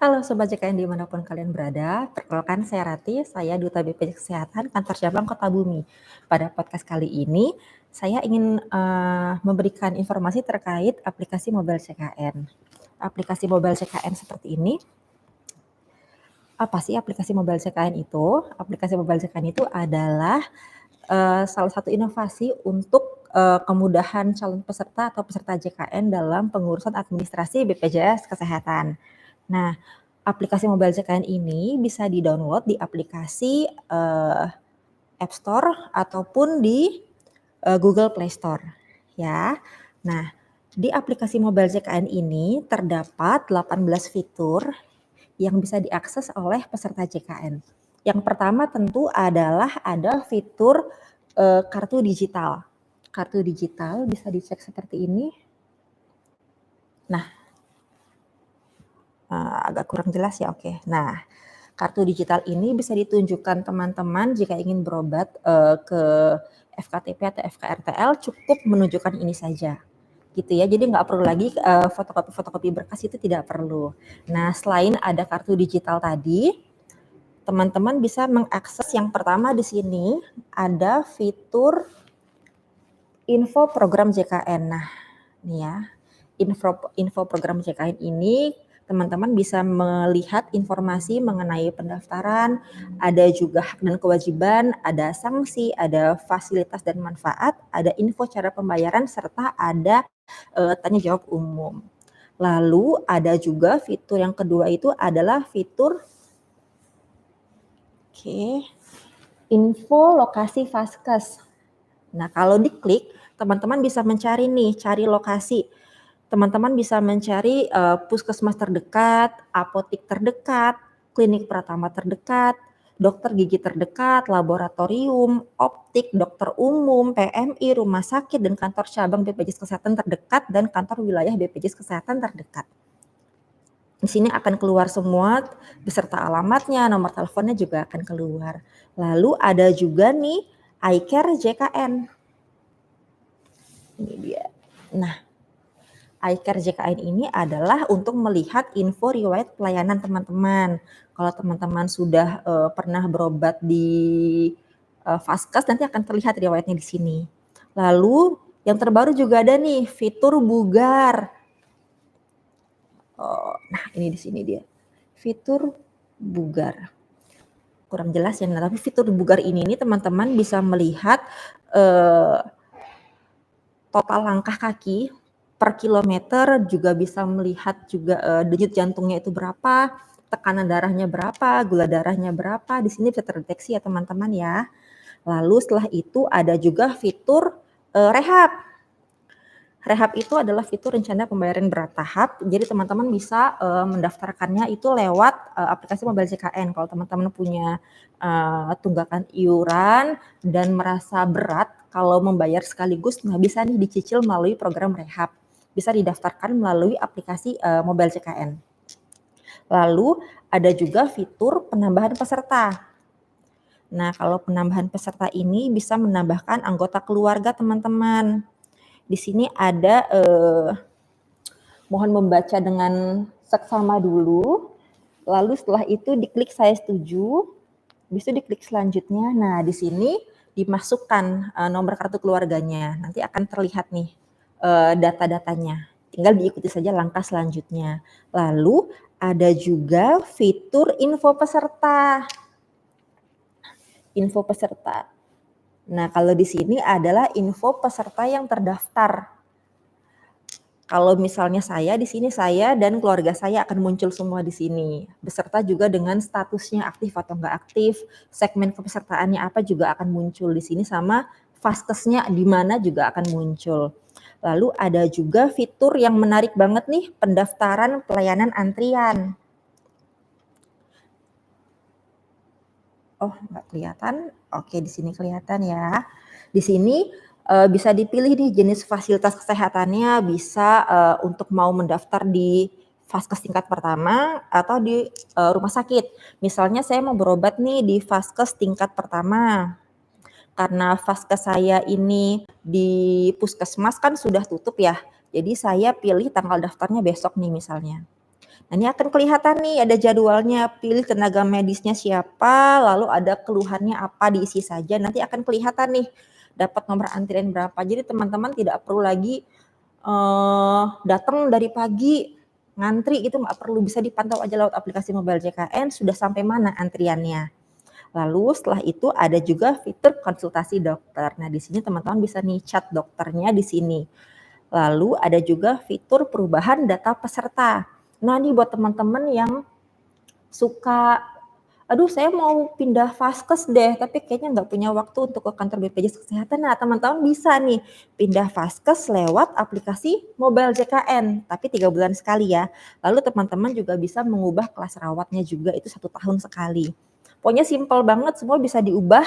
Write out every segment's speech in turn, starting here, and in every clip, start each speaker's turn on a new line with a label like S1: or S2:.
S1: Halo Sobat JKN dimanapun kalian berada, perkenalkan saya Rati, saya Duta BPJS Kesehatan Kantor Cabang Kota Bumi. Pada podcast kali ini, saya ingin memberikan informasi terkait aplikasi mobile CKN. Aplikasi mobile CKN seperti ini, apa sih aplikasi mobile CKN itu? Aplikasi mobile CKN itu adalah salah satu inovasi untuk kemudahan calon peserta atau peserta JKN dalam pengurusan administrasi BPJS Kesehatan. Nah, aplikasi mobile CKN ini bisa di-download di aplikasi App Store ataupun di Google Play Store ya. Nah, di aplikasi mobile CKN ini terdapat 18 fitur yang bisa diakses oleh peserta JKN. Yang pertama tentu adalah ada fitur kartu digital. Kartu digital bisa dicek seperti ini. Nah, agak kurang jelas ya, oke. Nah, kartu digital ini bisa ditunjukkan teman-teman jika ingin berobat ke FKTP atau FKRTL, cukup menunjukkan ini saja. Gitu ya, jadi nggak perlu lagi fotokopi berkas, itu tidak perlu. Nah, selain ada kartu digital tadi, teman-teman bisa mengakses yang pertama di sini ada fitur info program JKN. Nah, nih ya, info program JKN ini teman-teman bisa melihat informasi mengenai pendaftaran, ada juga hak dan kewajiban, ada sanksi, ada fasilitas dan manfaat, ada info cara pembayaran, serta ada tanya jawab umum. Lalu ada juga fitur yang kedua itu adalah fitur info lokasi Vaskes. Nah, kalau diklik, teman-teman bisa mencari nih, cari lokasi. Teman-teman bisa mencari puskesmas terdekat, apotik terdekat, klinik Pratama terdekat, dokter gigi terdekat, laboratorium, optik, dokter umum, PMI, rumah sakit, dan kantor cabang BPJS Kesehatan terdekat, dan kantor wilayah BPJS Kesehatan terdekat. Di sini akan keluar semua beserta alamatnya, nomor teleponnya juga akan keluar. Lalu ada juga nih iCare JKN. Ini dia. Nah, iCare JKN ini adalah untuk melihat info riwayat pelayanan teman-teman. Kalau teman-teman sudah pernah berobat di Vaskes, nanti akan terlihat riwayatnya di sini. Lalu yang terbaru juga ada nih fitur bugar. Nah, ini di sini dia. Fitur bugar. Kurang jelas ya, tapi fitur bugar ini teman-teman bisa melihat total langkah kaki per kilometer, juga bisa melihat juga denyut jantungnya itu berapa, tekanan darahnya berapa, gula darahnya berapa. Di sini bisa terdeteksi ya teman-teman ya. Lalu setelah itu ada juga fitur rehab. Rehab itu adalah fitur rencana pembayaran bertahap. Jadi teman-teman bisa mendaftarkannya itu lewat aplikasi mobile JKN. Kalau teman-teman punya tunggakan iuran dan merasa berat kalau membayar sekaligus, nah bisa nih dicicil melalui program rehab. Bisa didaftarkan melalui aplikasi mobile JKN. Lalu ada juga fitur penambahan peserta. Nah, kalau penambahan peserta ini bisa menambahkan anggota keluarga teman-teman. Di sini ada mohon membaca dengan seksama dulu, lalu setelah itu diklik saya setuju, bisa diklik selanjutnya. Nah, di sini dimasukkan nomor kartu keluarganya, nanti akan terlihat nih data-datanya. Tinggal diikuti saja langkah selanjutnya. Lalu ada juga fitur info peserta. Info peserta. Nah, kalau di sini adalah info peserta yang terdaftar. Kalau misalnya saya di sini, saya dan keluarga saya akan muncul semua di sini, beserta juga dengan statusnya aktif atau enggak aktif, segmen kepesertaannya apa juga akan muncul di sini, sama vaskesnya di mana juga akan muncul. Lalu ada juga fitur yang menarik banget nih, pendaftaran pelayanan antrian. Oh, nggak kelihatan? Oke, di sini kelihatan ya. Di sini bisa dipilih nih jenis fasilitas kesehatannya, bisa untuk mau mendaftar di Vaskes tingkat pertama atau di rumah sakit. Misalnya saya mau berobat nih di Vaskes tingkat pertama. Karena Vaskes saya ini di puskesmas kan sudah tutup ya. Jadi saya pilih tanggal daftarnya besok nih misalnya. Nah, ini akan kelihatan nih ada jadwalnya, pilih tenaga medisnya siapa, lalu ada keluhannya apa, diisi saja, nanti akan kelihatan nih dapat nomor antrian berapa. Jadi teman-teman tidak perlu lagi datang dari pagi ngantri gitu, nggak perlu, bisa dipantau aja lewat aplikasi mobile JKN sudah sampai mana antriannya. Lalu setelah itu ada juga fitur konsultasi dokter. Nah, di sini teman-teman bisa nih chat dokternya di sini. Lalu ada juga fitur perubahan data peserta. Nah, ini buat teman-teman yang suka, aduh saya mau pindah vaskes deh, tapi kayaknya nggak punya waktu untuk ke kantor BPJS Kesehatan. Nah, teman-teman bisa nih pindah vaskes lewat aplikasi mobile JKN, tapi 3 bulan sekali ya. Lalu teman-teman juga bisa mengubah kelas rawatnya juga, itu 1 tahun sekali. Pokoknya simpel banget, semua bisa diubah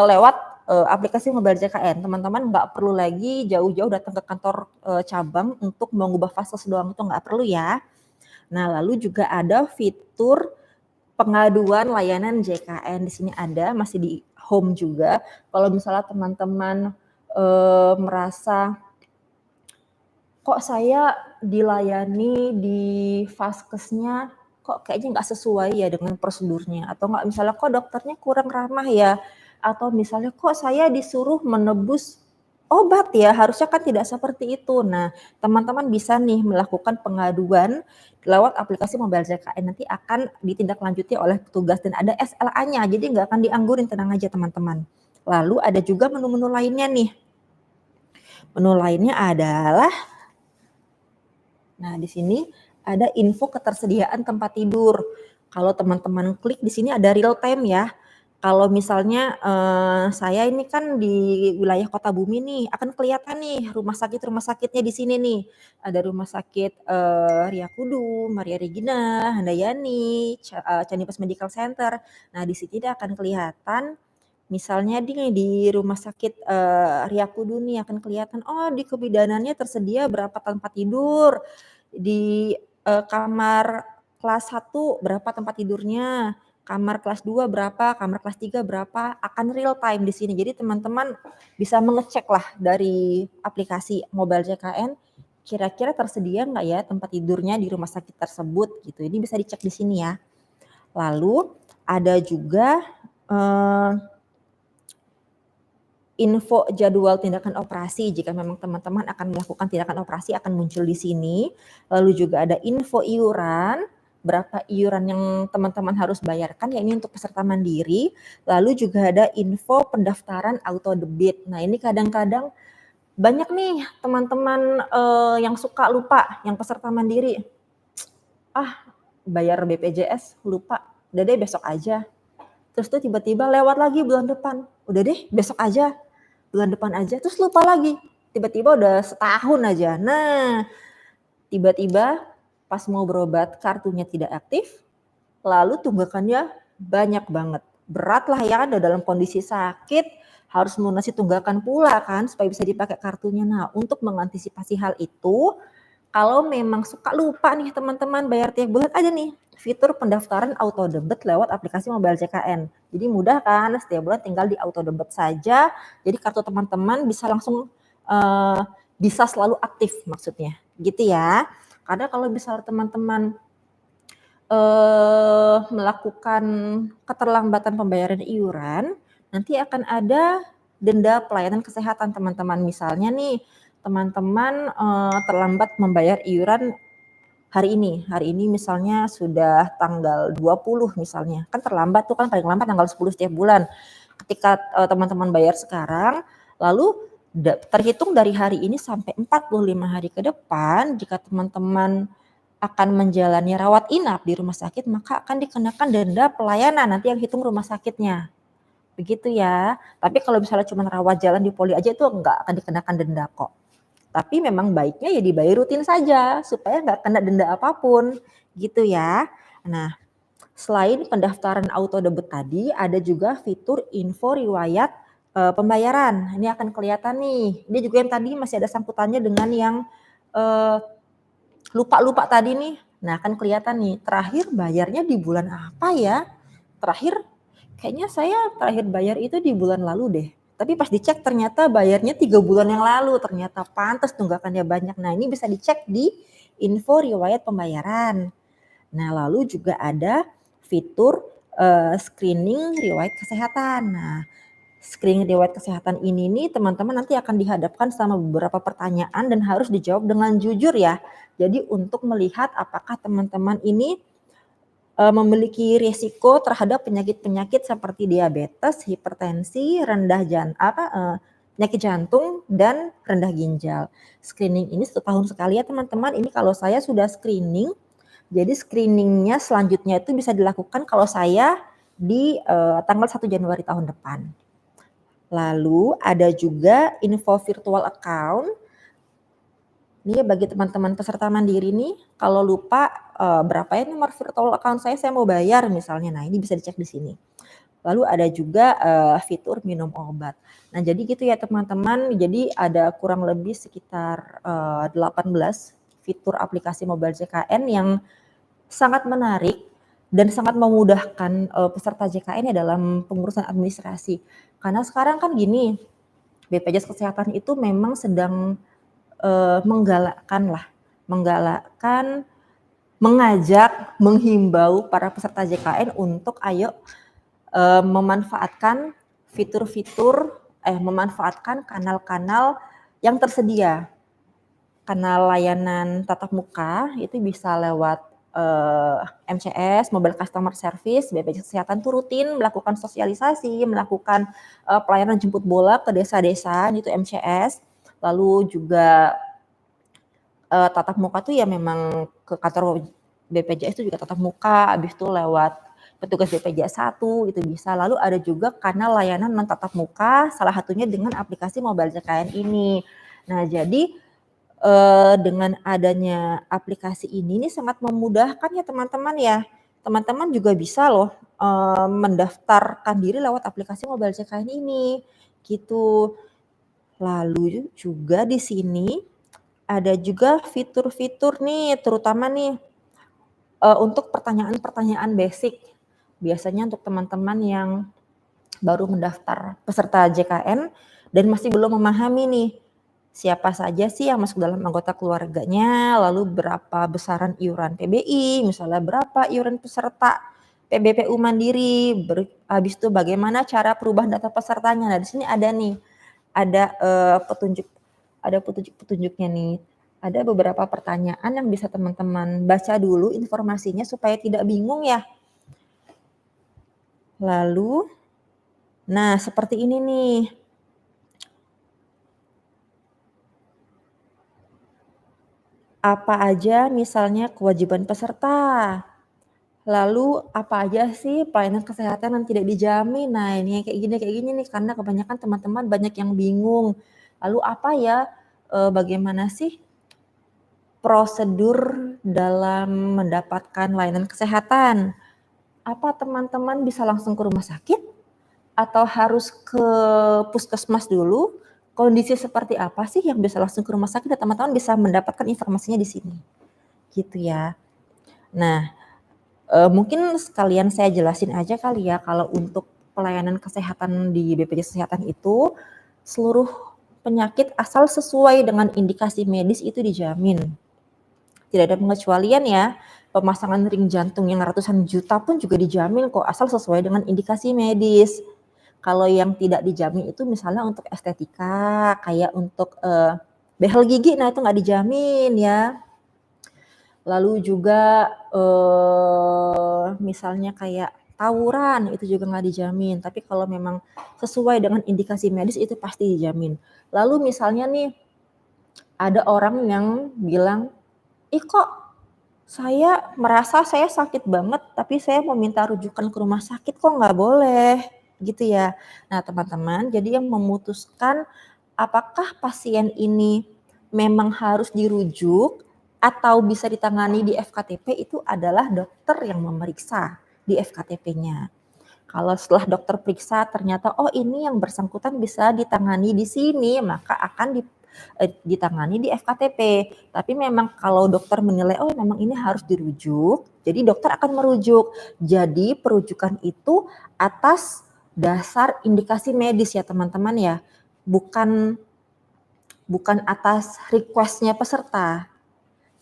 S1: lewat aplikasi mobile JKN. Teman-teman nggak perlu lagi jauh-jauh datang ke kantor cabang untuk mengubah vaskes doang, itu nggak perlu ya. Nah, lalu juga ada fitur pengaduan layanan JKN, di sini ada, masih di home juga. Kalau misalnya teman-teman merasa kok saya dilayani di vaskesnya kok kayaknya nggak sesuai ya dengan prosedurnya, atau nggak misalnya kok dokternya kurang ramah ya, atau misalnya kok saya disuruh menebus obat ya, harusnya kan tidak seperti itu. Nah, teman-teman bisa nih melakukan pengaduan lewat aplikasi mobile JKN, nanti akan ditindaklanjuti oleh petugas dan ada SLA-nya, jadi nggak akan dianggurin, tenang aja teman-teman. Lalu ada juga menu-menu lainnya nih. Menu lainnya adalah, nah di sini ada info ketersediaan tempat tidur. Kalau teman-teman klik di sini ada real time ya. Kalau misalnya saya ini kan di wilayah Kota Bumi nih, akan kelihatan nih rumah sakitnya di sini nih. Ada rumah sakit Ria Kudu, Maria Regina, Handayani, Candipes Medical Center. Nah, di sini dia akan kelihatan misalnya di rumah sakit Ria Kudu nih akan kelihatan, oh di kebidanannya tersedia berapa tempat tidur, di kamar kelas 1 berapa tempat tidurnya, kamar kelas 2 berapa, kamar kelas 3 berapa, akan real time di sini. Jadi teman-teman bisa mengecek lah dari aplikasi mobile JKN, kira-kira tersedia nggak ya tempat tidurnya di rumah sakit tersebut gitu. Ini bisa dicek di sini ya. Lalu ada juga info jadwal tindakan operasi, jika memang teman-teman akan melakukan tindakan operasi akan muncul di sini. Lalu juga ada info iuran, berapa iuran yang teman-teman harus bayarkan, ya ini untuk peserta mandiri. Lalu juga ada info pendaftaran auto debit. Nah, ini kadang-kadang banyak nih teman-teman yang suka lupa, yang peserta mandiri. Bayar BPJS lupa, udah deh besok aja. Terus tuh tiba-tiba lewat lagi bulan depan, udah deh besok aja, bulan depan aja, terus lupa lagi, tiba-tiba udah setahun aja. Nah, tiba-tiba pas mau berobat kartunya tidak aktif, lalu tunggakannya banyak banget. Berat lah ya kan, udah dalam kondisi sakit, harus melunasi tunggakan pula kan supaya bisa dipakai kartunya. Nah, untuk mengantisipasi hal itu, kalau memang suka lupa nih teman-teman bayar tiap bulan, ada nih fitur pendaftaran auto debit lewat aplikasi mobile JKN. Jadi mudah kan, setiap bulan tinggal di auto debit saja. Jadi kartu teman-teman bisa langsung bisa selalu aktif maksudnya. Gitu ya. Karena kalau misalnya teman-teman melakukan keterlambatan pembayaran iuran, nanti akan ada denda pelayanan kesehatan teman-teman. Misalnya nih, teman-teman terlambat membayar iuran hari ini misalnya sudah tanggal 20 misalnya, kan terlambat tuh kan paling lambat tanggal 10 setiap bulan. Ketika teman-teman bayar sekarang, lalu terhitung dari hari ini sampai 45 hari ke depan, jika teman-teman akan menjalani rawat inap di rumah sakit, maka akan dikenakan denda pelayanan, nanti yang hitung rumah sakitnya. Begitu ya. Tapi kalau misalnya cuma rawat jalan di poli aja itu enggak akan dikenakan denda kok. Tapi memang baiknya ya dibayar rutin saja supaya nggak kena denda apapun gitu ya. Nah, selain pendaftaran auto debit tadi ada juga fitur info riwayat pembayaran. Ini akan kelihatan nih. Ini juga yang tadi masih ada sangkutannya dengan yang lupa-lupa tadi nih. Nah, akan kelihatan nih terakhir bayarnya di bulan apa ya? Kayaknya saya terakhir bayar itu di bulan lalu deh. Tapi pas dicek ternyata bayarnya 3 bulan yang lalu, ternyata pantas tunggakannya banyak. Nah, ini bisa dicek di info riwayat pembayaran. Nah, lalu juga ada fitur screening riwayat kesehatan. Nah, screening riwayat kesehatan ini nih teman-teman nanti akan dihadapkan sama beberapa pertanyaan dan harus dijawab dengan jujur ya. Jadi untuk melihat apakah teman-teman ini memiliki risiko terhadap penyakit-penyakit seperti diabetes, hipertensi, penyakit jantung dan rendah ginjal. Screening ini 1 tahun sekali ya teman-teman. Ini kalau saya sudah screening, jadi screeningnya selanjutnya itu bisa dilakukan kalau saya di tanggal 1 Januari tahun depan. Lalu ada juga info virtual account. Ini bagi teman-teman peserta mandiri nih, kalau lupa berapa ya nomor virtual account saya mau bayar misalnya. Nah, ini bisa dicek di sini. Lalu ada juga fitur minum obat. Nah, jadi gitu ya teman-teman. Jadi ada kurang lebih sekitar 18 fitur aplikasi mobile JKN yang sangat menarik dan sangat memudahkan peserta JKN ya dalam pengurusan administrasi. Karena sekarang kan gini, BPJS Kesehatan itu memang sedang menggalakkan, mengajak, menghimbau para peserta JKN untuk ayo memanfaatkan kanal-kanal yang tersedia. Kanal layanan tatap muka itu bisa lewat MCS, Mobile Customer Service. BPJS Kesehatan tuh rutin melakukan sosialisasi, melakukan pelayanan jemput bola ke desa-desa, itu MCS. Lalu juga tatap muka tuh ya memang ke kantor BPJS itu juga tatap muka, habis itu lewat petugas BPJS 1 itu bisa. Lalu ada juga kanal layanan non tatap muka, salah satunya dengan aplikasi Mobile JKN ini. Nah, jadi dengan adanya aplikasi ini nih sangat memudahkan ya teman-teman ya. Teman-teman juga bisa loh mendaftarkan diri lewat aplikasi Mobile JKN ini, gitu. Lalu juga di sini ada juga fitur-fitur nih, terutama nih untuk pertanyaan-pertanyaan basic. Biasanya untuk teman-teman yang baru mendaftar peserta JKN dan masih belum memahami nih, siapa saja sih yang masuk dalam anggota keluarganya, lalu berapa besaran iuran PBI, misalnya berapa iuran peserta PBPU Mandiri, habis itu bagaimana cara perubahan data pesertanya. Nah, di sini ada nih, ada petunjuknya nih. Ada beberapa pertanyaan yang bisa teman-teman baca dulu informasinya supaya tidak bingung ya. Lalu, nah seperti ini nih. Apa aja misalnya kewajiban peserta? Lalu apa aja sih pelayanan kesehatan yang tidak dijamin? Nah, ini kayak gini nih karena kebanyakan teman-teman banyak yang bingung. Lalu apa ya, bagaimana sih prosedur dalam mendapatkan layanan kesehatan? Apa teman-teman bisa langsung ke rumah sakit? Atau harus ke puskesmas dulu? Kondisi seperti apa sih yang bisa langsung ke rumah sakit dan teman-teman bisa mendapatkan informasinya di sini, gitu ya. Nah, mungkin sekalian saya jelasin aja kali ya, kalau untuk pelayanan kesehatan di BPJS Kesehatan itu, seluruh penyakit asal sesuai dengan indikasi medis itu dijamin. Tidak ada pengecualian ya, pemasangan ring jantung yang ratusan juta pun juga dijamin kok, asal sesuai dengan indikasi medis. Kalau yang tidak dijamin itu misalnya untuk estetika, kayak untuk behel gigi, nah itu nggak dijamin ya. Lalu juga misalnya kayak tawuran itu juga nggak dijamin. Tapi kalau memang sesuai dengan indikasi medis itu pasti dijamin. Lalu misalnya nih ada orang yang bilang, ih kok saya merasa saya sakit banget tapi saya mau minta rujukan ke rumah sakit kok nggak boleh, gitu ya. Nah teman-teman, jadi yang memutuskan apakah pasien ini memang harus dirujuk atau bisa ditangani di FKTP itu adalah dokter yang memeriksa di FKTP-nya. Kalau setelah dokter periksa ternyata, oh ini yang bersangkutan bisa ditangani di sini, maka akan ditangani di FKTP. Tapi memang kalau dokter menilai, oh memang ini harus dirujuk, jadi dokter akan merujuk. Jadi perujukan itu atas dasar indikasi medis ya teman-teman ya, bukan atas request-nya peserta.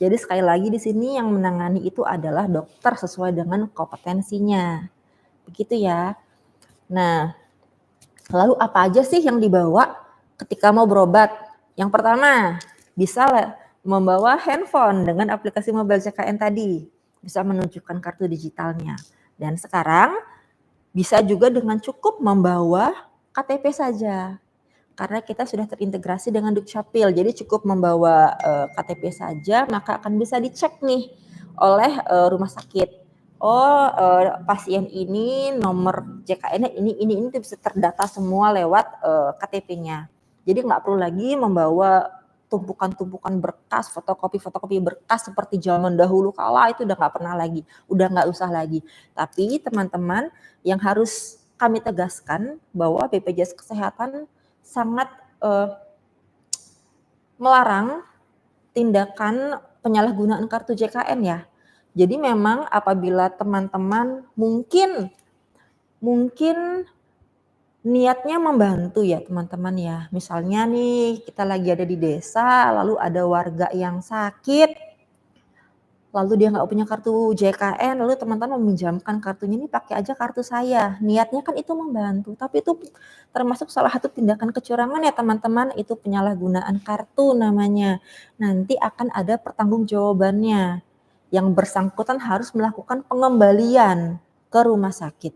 S1: Jadi sekali lagi di sini yang menangani itu adalah dokter sesuai dengan kompetensinya. Begitu ya. Nah, lalu apa aja sih yang dibawa ketika mau berobat? Yang pertama, bisa membawa handphone dengan aplikasi mobile JKN tadi. Bisa menunjukkan kartu digitalnya. Dan sekarang bisa juga dengan cukup membawa KTP saja. Karena kita sudah terintegrasi dengan Dukcapil, jadi cukup membawa KTP saja, maka akan bisa dicek nih oleh rumah sakit. Oh, pasien ini nomor JKN-nya ini itu bisa terdata semua lewat KTP-nya. Jadi nggak perlu lagi membawa tumpukan-tumpukan berkas, fotokopi berkas seperti zaman dahulu kala, itu udah nggak pernah lagi, udah nggak usah lagi. Tapi teman-teman, yang harus kami tegaskan bahwa BPJS Kesehatan sangat melarang tindakan penyalahgunaan kartu JKN ya. Jadi memang apabila teman-teman mungkin niatnya membantu ya teman-teman ya. Misalnya nih kita lagi ada di desa, lalu ada warga yang sakit, lalu dia nggak punya kartu JKN, lalu teman-teman meminjamkan kartunya, ini pakai aja kartu saya. Niatnya kan itu membantu, tapi itu termasuk salah satu tindakan kecurangan ya teman-teman, itu penyalahgunaan kartu namanya. Nanti akan ada pertanggungjawabannya. Yang bersangkutan harus melakukan pengembalian ke rumah sakit.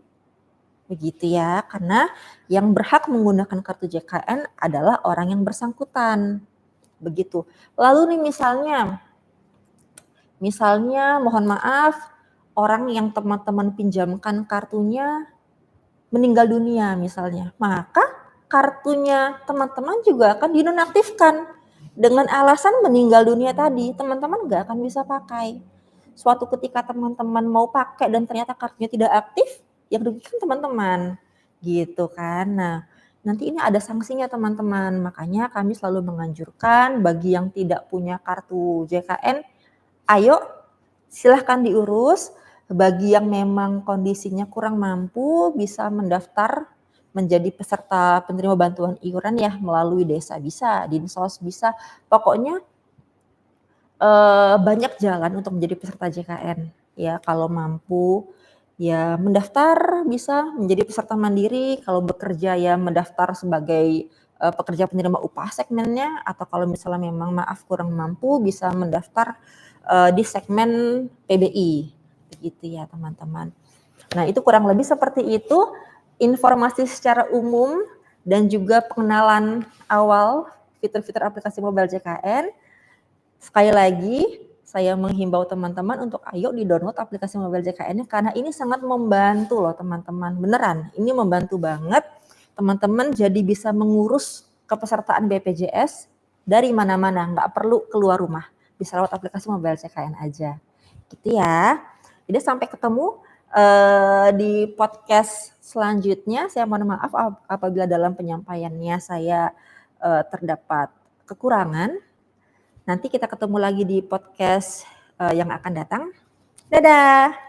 S1: Begitu ya, karena yang berhak menggunakan kartu JKN adalah orang yang bersangkutan. Begitu. Lalu nih misalnya mohon maaf, orang yang teman-teman pinjamkan kartunya meninggal dunia misalnya, maka kartunya teman-teman juga akan dinonaktifkan. Dengan alasan meninggal dunia tadi, teman-teman nggak akan bisa pakai. Suatu ketika teman-teman mau pakai dan ternyata kartunya tidak aktif, yang rugikan teman-teman, gitu kan. Nah, nanti ini ada sanksinya teman-teman, makanya kami selalu menganjurkan bagi yang tidak punya kartu JKN, ayo silahkan diurus. Bagi yang memang kondisinya kurang mampu bisa mendaftar menjadi peserta penerima bantuan iuran ya melalui desa bisa, dinsos bisa. Pokoknya banyak jalan untuk menjadi peserta JKN ya. Kalau mampu ya mendaftar bisa menjadi peserta mandiri, kalau bekerja ya mendaftar sebagai pekerja penerima upah segmennya, atau kalau misalnya memang maaf kurang mampu bisa mendaftar di segmen PBI, begitu ya teman-teman. Nah itu kurang lebih seperti itu informasi secara umum dan juga pengenalan awal fitur-fitur aplikasi mobile JKN. Sekali lagi saya menghimbau teman-teman untuk ayo di-download aplikasi mobile JKN karena ini sangat membantu loh teman-teman, beneran ini membantu banget. Teman-teman jadi bisa mengurus kepesertaan BPJS dari mana-mana, nggak perlu keluar rumah, bisa lewat aplikasi mobile JKN aja, gitu ya. Jadi sampai ketemu di podcast selanjutnya. Saya mohon maaf apabila dalam penyampaiannya saya terdapat kekurangan. Nanti kita ketemu lagi di podcast yang akan datang. Dadah!